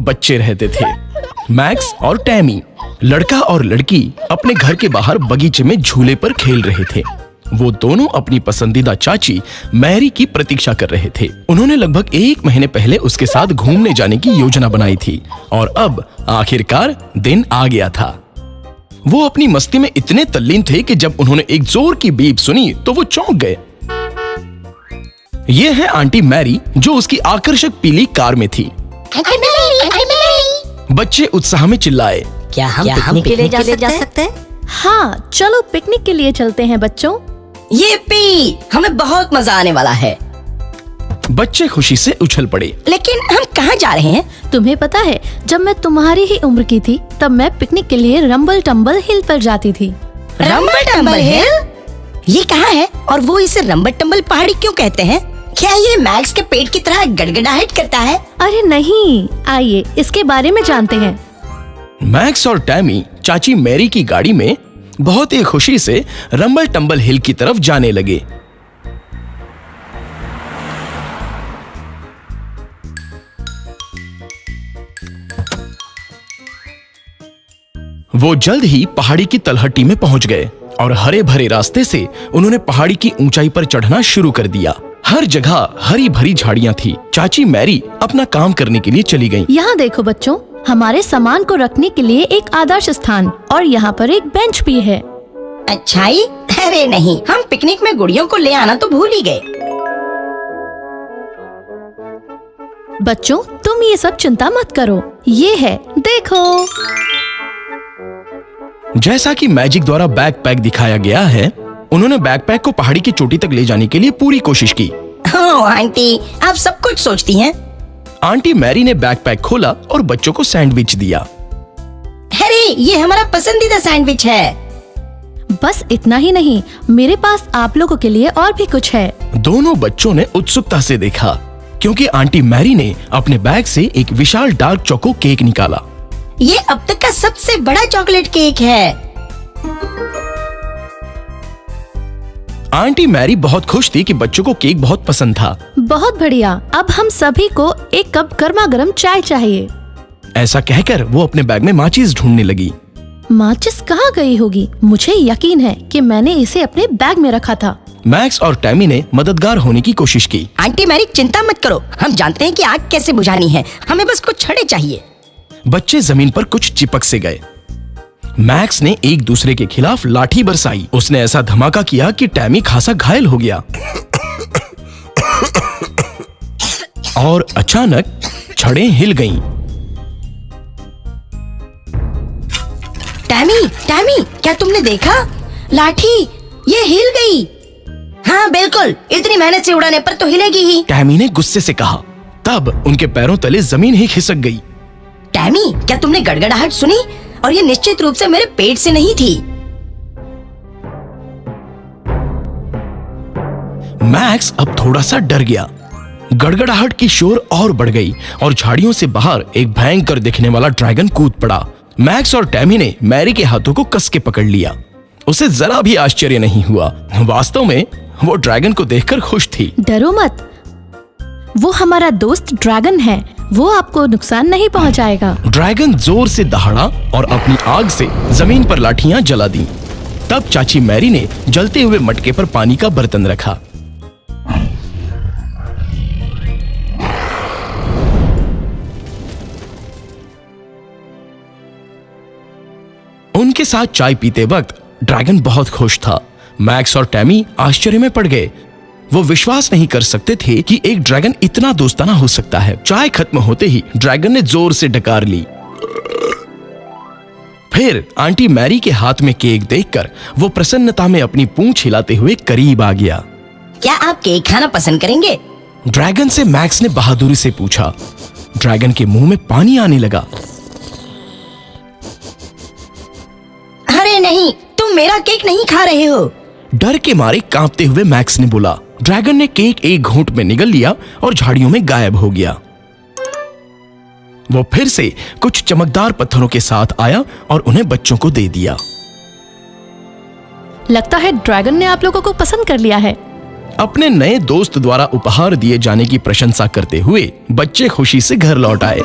बच्चे रहते थे, मैक्स और टैमी। लड़का और लड़की अपने घर के बाहर बगीचे में झूले पर खेल रहे थे। वो दोनों अपनी पसंदीदा चाची मैरी की प्रतीक्षा कर रहे थे। उन्होंने लगभग 1 महीने पहले उसके साथ घूमने जाने की योजना बनाई थी और अब आखिरकार दिन आ गया था। वो अपनी मस्ती में इतने तल्लीन थे कि जब उन्होंने एक जोर की बीप सुनी तो वो चौंक गए। ये है आंटी मैरी जो उसकी आकर्षक पीली कार में थी। Aunty Mary. बच्चे उत्साह में चिल्लाए, क्या हम पिकनिक के लिए जा सकते हैं? हाँ, चलो पिकनिक के लिए चलते हैं बच्चों। ये हमें बहुत मजा आने वाला है। बच्चे खुशी से उछल पड़े। लेकिन हम कहाँ जा रहे हैं? तुम्हें पता है, जब मैं तुम्हारी ही उम्र की थी तब मैं पिकनिक के लिए रंबल टम्बल हिल पर जाती थी। रंबल टम्बल हिल? ये कहाँ है और वो इसे रंबल टम्बल पहाड़ी क्यों कहते हैं? क्या ये मैक्स के पेट की तरह गड़गड़ाहट करता है? अरे नहीं, आइए इसके बारे में जानते हैं। मैक्स और टैमी चाची मैरी की गाड़ी में बहुत ही खुशी से रंबल टम्बल हिल की तरफ जाने लगे। वो जल्द ही पहाड़ी की तलहटी में पहुंच गए और हरे भरे रास्ते से उन्होंने पहाड़ी की ऊंचाई पर चढ़ना शुरू कर दिया। हर जगह हरी भरी झाड़ियां थी। चाची मैरी अपना काम करने के लिए चली गईं। यहाँ देखो बच्चों, हमारे सामान को रखने के लिए एक आदर्श स्थान और यहाँ पर एक बेंच भी है। अच्छा ही? अरे नहीं, हम पिकनिक में गुड़ियों को ले आना तो भूल ही गए। बच्चों, तुम ये सब चिंता मत करो, ये है, देखो। जैसा कि मैजिक द्वारा बैकपैक दिखाया गया है, उन्होंने बैकपैक को पहाड़ी की चोटी तक ले जाने के लिए पूरी कोशिश की। ओह आंटी, आप सब कुछ सोचती हैं। आंटी मैरी ने बैकपैक खोला और बच्चों को सैंडविच दिया। अरे ये हमारा पसंदीदा सैंडविच है। बस इतना ही नहीं, मेरे पास आप लोगों के लिए और भी कुछ है। दोनों बच्चों ने उत्सुकता से देखा क्योंकि आंटी मैरी ने अपने बैग से एक विशाल डार्क चोको केक निकाला। ये अब तक का सबसे बड़ा चॉकलेट केक है। आंटी मैरी बहुत खुश थी कि बच्चों को केक बहुत पसंद था। बहुत बढ़िया, अब हम सभी को एक कप गर्मा गर्म चाय चाहिए। ऐसा कहकर वो अपने बैग में माचिस ढूंढने लगी। माचिस कहाँ गई होगी? मुझे यकीन है कि मैंने इसे अपने बैग में रखा था। मैक्स और टैमी ने मददगार होने की कोशिश की। आंटी मैरी चिंता मत करो, हम जानते हैं कि आग कैसे बुझानी है, हमें बस कुछ छड़े चाहिए। बच्चे जमीन पर कुछ चिपक से गए। मैक्स ने एक दूसरे के खिलाफ लाठी बरसाई। उसने ऐसा धमाका किया कि टैमी खासा घायल हो गया और अचानक छड़ें हिल गईं। टैमी, क्या तुमने देखा? लाठी ये हिल गई। हाँ बिल्कुल, इतनी मेहनत से उड़ाने पर तो हिलेगी ही। टैमी ने गुस्से से कहा। तब उनके पैरों तले जमीन ही खिसक गई। टैमी, क्या तुमने गड़गड़ाहट सुनी? और ये निश्चित रूप से मेरे पेट से नहीं थी। मैक्स अब थोड़ा सा डर गया। गड़गड़ाहट की शोर और बढ़ गई और झाड़ियों से बाहर एक भयंकर दिखने वाला ड्रैगन कूद पड़ा। मैक्स और टैमी ने मैरी के हाथों को कस के पकड़ लिया। उसे जरा भी आश्चर्य नहीं हुआ। वास्तव में वो ड्रैगन को देखकर खुश थी। डरो मत, वो हमारा दोस्त ड्रैगन है, वो आपको नुकसान नहीं पहुंचाएगा। ड्रैगन जोर से दहाड़ा और अपनी आग से जमीन पर लाठियां जला दी। तब चाची मैरी ने जलते हुए मटके पर पानी का बर्तन रखा। उनके साथ चाय पीते वक्त ड्रैगन बहुत खुश था। मैक्स और टैमी आश्चर्य में पड़ गए। वो विश्वास नहीं कर सकते थे कि एक ड्रैगन इतना दोस्ताना हो सकता है। चाय खत्म होते ही ड्रैगन ने जोर से डकार ली। फिर आंटी मैरी के हाथ में केक देखकर वो प्रसन्नता में अपनी पूंछ हिलाते हुए करीब आ गया। क्या आप केक खाना पसंद करेंगे? ड्रैगन से मैक्स ने बहादुरी से पूछा। ड्रैगन के मुंह में पानी आने लगा। अरे नहीं, तुम मेरा केक नहीं खा रहे हो। डर के मारे कांपते हुए मैक्स ने बोला। ड्रैगन ने केक एक घूंट में निगल लिया और झाड़ियों में गायब हो गया। वो फिर से कुछ चमकदार पत्थरों के साथ आया और उन्हें बच्चों को दे दिया। लगता है ड्रैगन ने आप लोगों को पसंद कर लिया है। अपने नए दोस्त द्वारा उपहार दिए जाने की प्रशंसा करते हुए बच्चे खुशी से घर लौट आए।